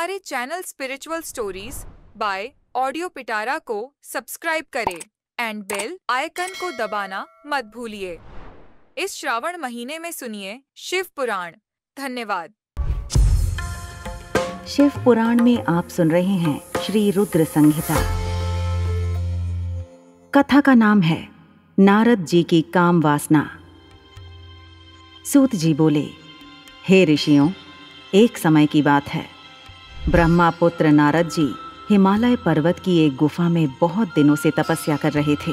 हमारे channel spiritual stories bye audio पिटारा को subscribe करें एंड बेल आइकन को दबाना मत भूलिए। इस श्रावण महीने में सुनिए शिव पुराण। धन्यवाद। शिव पुराण में आप सुन रहे हैं श्री रुद्र संहिता। कथा का नाम है नारद जी की काम वासना। सूत जी बोले, हे ऋषियों, एक समय की बात है। ब्रह्मा पुत्र नारद जी हिमालय पर्वत की एक गुफा में बहुत दिनों से तपस्या कर रहे थे।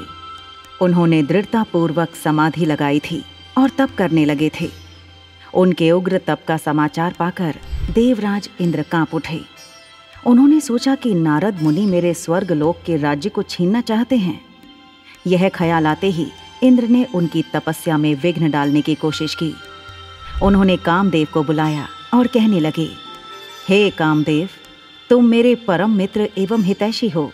उन्होंने दृढ़तापूर्वक समाधि लगाई थी और तप करने लगे थे। उनके उग्र तप का समाचार पाकर देवराज इंद्र कांप उठे। उन्होंने सोचा कि नारद मुनि मेरे स्वर्ग लोक के राज्य को छीनना चाहते हैं। यह ख्याल आते ही इंद्र ने उनकी तपस्या में विघ्न डालने की कोशिश की। उन्होंने कामदेव को बुलाया और कहने लगे, हे कामदेव, तुम मेरे परम मित्र एवं हितैषी हो।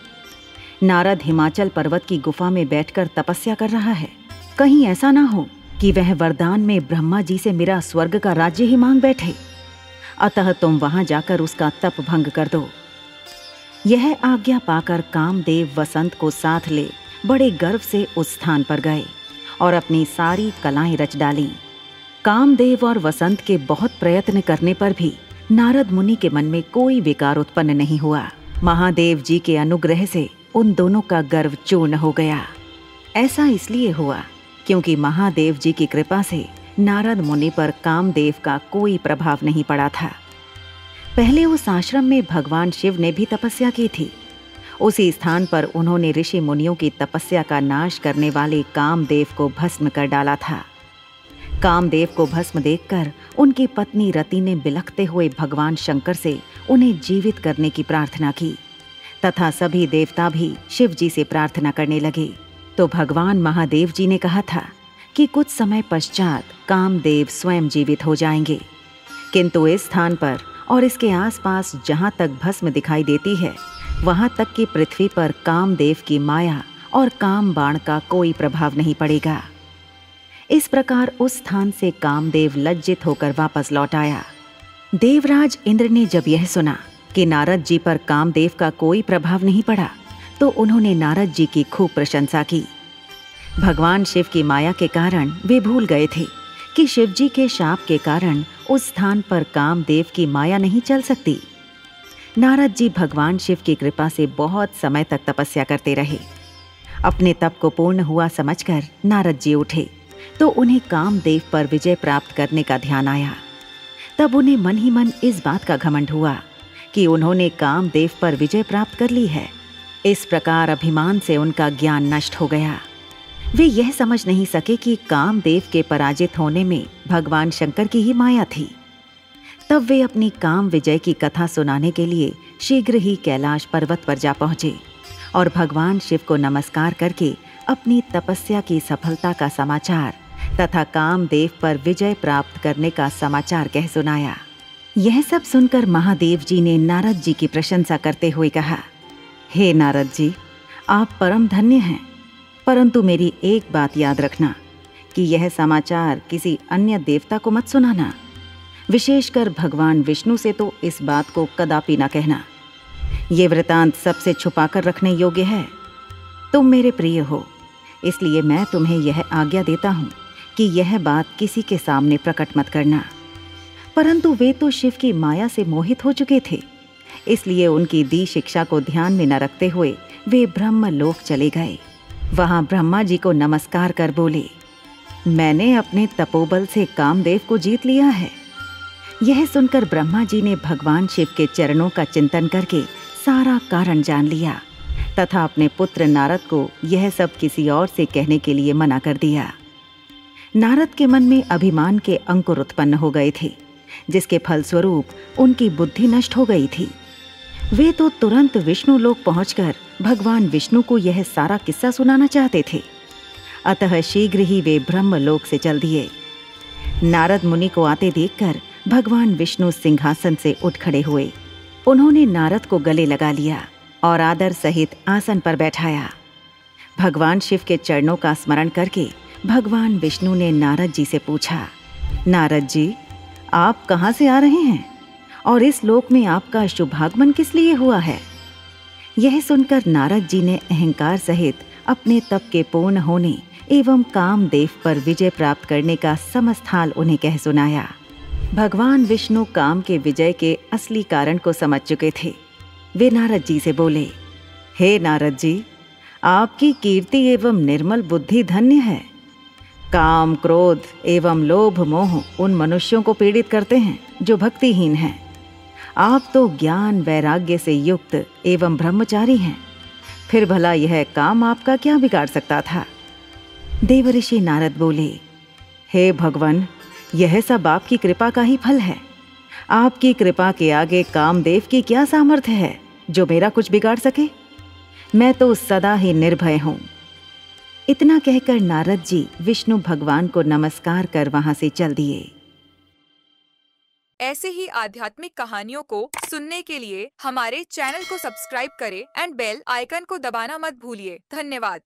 नारद हिमाचल पर्वत की गुफा में बैठकर तपस्या कर रहा है। कहीं ऐसा ना हो कि वह वरदान में ब्रह्मा जी से मेरा स्वर्ग का राज्य ही मांग बैठे। अतः तुम वहां जाकर उसका तप भंग कर दो। यह आज्ञा पाकर कामदेव वसंत को साथ ले बड़े गर्व से उस स्थान पर गए और अपनी सारी कलाएं रच डालीं। कामदेव और वसंत के बहुत प्रयत्न करने पर भी नारद मुनि के मन में कोई विकार उत्पन्न नहीं हुआ। महादेव जी के अनुग्रह से उन दोनों का गर्व चूर्ण हो गया। ऐसा इसलिए हुआ क्योंकि महादेव जी की कृपा से नारद मुनि पर कामदेव का कोई प्रभाव नहीं पड़ा था। पहले उस आश्रम में भगवान शिव ने भी तपस्या की थी। उसी स्थान पर उन्होंने ऋषि मुनियों की तपस्या का नाश करने वाले कामदेव को भस्म कर डाला था। कामदेव को भस्म देखकर उनकी पत्नी रति ने बिलखते हुए भगवान शंकर से उन्हें जीवित करने की प्रार्थना की तथा सभी देवता भी शिव जी से प्रार्थना करने लगे। तो भगवान महादेव जी ने कहा था कि कुछ समय पश्चात कामदेव स्वयं जीवित हो जाएंगे, किंतु इस स्थान पर और इसके आसपास जहां तक भस्म दिखाई देती है वहां तक कि पृथ्वी पर कामदेव की माया और काम बाण का कोई प्रभाव नहीं पड़ेगा। इस प्रकार उस स्थान से कामदेव लज्जित होकर वापस लौट आया। देवराज इंद्र ने जब यह सुना कि नारद जी पर कामदेव का कोई प्रभाव नहीं पड़ा तो उन्होंने नारद जी की खूब प्रशंसा की। भगवान शिव की माया के कारण वे भूल गए थे कि शिव जी के शाप के कारण उस स्थान पर कामदेव की माया नहीं चल सकती। नारद जी भगवान शिव की कृपा से बहुत समय तक तपस्या करते रहे। अपने तप को पूर्ण हुआ समझकर नारद जी उठे तो उन्हें कामदेव पर विजय प्राप्त करने का ध्यान आया। तब उन्हें मन ही मन इस बात का घमंड हुआ कि उन्होंने कामदेव पर विजय प्राप्त कर ली है। इस प्रकार अभिमान से उनका ज्ञान नष्ट हो गया। वे यह समझ नहीं सके कि कामदेव के पराजित होने में भगवान शंकर की ही माया थी। तब वे अपनी काम विजय की कथा सुनाने के लिए शीघ्र ही कैलाश पर्वत पर जा पहुंचे और भगवान शिव को नमस्कार करके अपनी तपस्या की सफलता का समाचार तथा कामदेव पर विजय प्राप्त करने का समाचार कह सुनाया। यह सब सुनकर महादेव जी ने नारद जी की प्रशंसा करते हुए कहा, हे नारद जी, आप परम धन्य हैं, परंतु मेरी एक बात याद रखना कि यह समाचार किसी अन्य देवता को मत सुनाना। विशेषकर भगवान विष्णु से तो इस बात को कदापि न कहना। ये वृतांत सबसे छुपाकर रखने योग्य है। तुम मेरे प्रिय हो, इसलिए मैं तुम्हें यह आज्ञा देता हूँ कि यह बात किसी के सामने प्रकट मत करना। परंतु वे तो शिव की माया से मोहित हो चुके थे, इसलिए उनकी दी शिक्षा को ध्यान में न रखते हुए वे ब्रह्म लोक चले गए। वहाँ ब्रह्मा जी को नमस्कार कर बोले, मैंने अपने तपोबल से कामदेव को जीत लिया है। यह सुनकर ब्रह्मा जी ने भगवान शिव के चरणों का चिंतन करके सारा कारण जान लिया तथा अपने पुत्र नारद को यह सब किसी और से कहने के लिए मना कर दिया। नारद के मन में अभिमान के अंकुर उत्पन्न हो गए थे, जिसके फलस्वरूप उनकी बुद्धि नष्ट हो गई थी। वे तो तुरंत विष्णु लोक पहुंचकर भगवान विष्णु को यह सारा किस्सा सुनाना चाहते थे। अतः शीघ्र ही वे ब्रह्म लोक से चल दिए। नारद मुनि को आते देखकर भगवान विष्णु सिंहासन से उठ खड़े हुए। उन्होंने नारद को गले लगा लिया और आदर सहित आसन पर बैठाया। भगवान शिव के चरणों का स्मरण करके भगवान विष्णु ने नारद जी से पूछा, नारद जी, आप कहाँ से आ रहे हैं और इस लोक में आपका शुभागमन किस लिए हुआ है? यह सुनकर नारद जी ने अहंकार सहित अपने तप के पूर्ण होने एवं कामदेव पर विजय प्राप्त करने का समस्त हाल उन्हें कह सुनाया। भगवान विष्णु काम के विजय के असली कारण को समझ चुके थे। वे नारद जी से बोले, हे नारद जी, आपकी कीर्ति एवं निर्मल बुद्धि धन्य है। काम, क्रोध एवं लोभ मोह उन मनुष्यों को पीड़ित करते हैं जो भक्तिहीन हैं। आप तो ज्ञान वैराग्य से युक्त एवं ब्रह्मचारी हैं, फिर भला यह काम आपका क्या बिगाड़ सकता था? देवऋषि नारद बोले, हे भगवान, यह सब आपकी कृपा का ही फल है। आपकी कृपा के आगे कामदेव की क्या सामर्थ्य है जो मेरा कुछ बिगाड़ सके? मैं तो सदा ही निर्भय हूँ। इतना कहकर नारद जी विष्णु भगवान को नमस्कार कर वहां से चल दिए। ऐसे ही आध्यात्मिक कहानियों को सुनने के लिए हमारे चैनल को सब्सक्राइब करें एंड बेल आइकन को दबाना मत भूलिए। धन्यवाद।